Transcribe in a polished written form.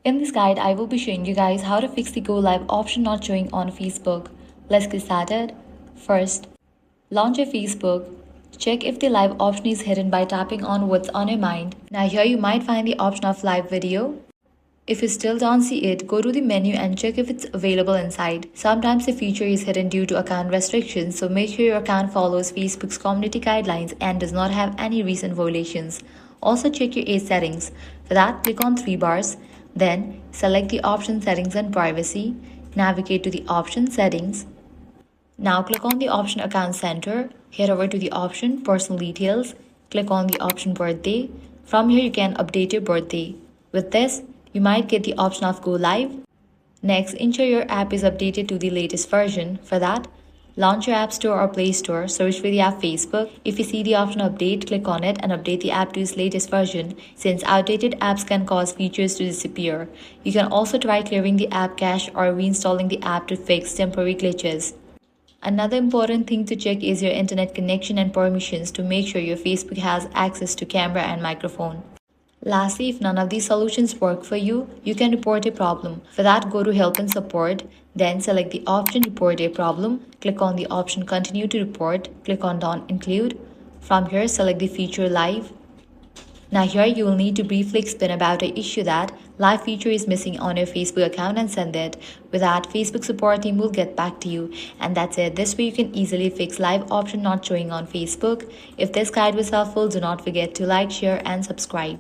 In this guide, I will be showing you guys how to fix the Go Live option not showing on Facebook. Let's get started. First, launch your Facebook. Check if the live option is hidden by tapping on what's on your mind. Now here you might find the option of live video. If you still don't see it, go to the menu and check if it's available inside. Sometimes the feature is hidden due to account restrictions, so make sure your account follows Facebook's community guidelines and does not have any recent violations. Also check your age settings. For that, click on three bars. Then select the option Settings and Privacy. Navigate to the option Settings. Now click on the option Account Center. Head over to the option Personal Details. Click on the option Birthday. From here you can update your birthday. With this, you might get the option of Go Live. Next, ensure your app is updated to the latest version. For that, launch your App Store or Play Store, search for the app Facebook. If you see the option Update, click on it and update the app to its latest version, since outdated apps can cause features to disappear. You can also try clearing the app cache or reinstalling the app to fix temporary glitches. Another important thing to check is your internet connection and permissions to make sure your Facebook has access to camera and microphone. Lastly, if none of these solutions work for you, you can report a problem. For that, go to Help and Support, then select the option Report a Problem, click on the option Continue to Report, click on Don't Include. From here, select the feature Live. Now here you will need to briefly explain about an issue that live feature is missing on your Facebook account and send it. With that, Facebook support team will get back to you. And that's it. This way you can easily fix live option not showing on Facebook. If this guide was helpful, do not forget to like, share and subscribe.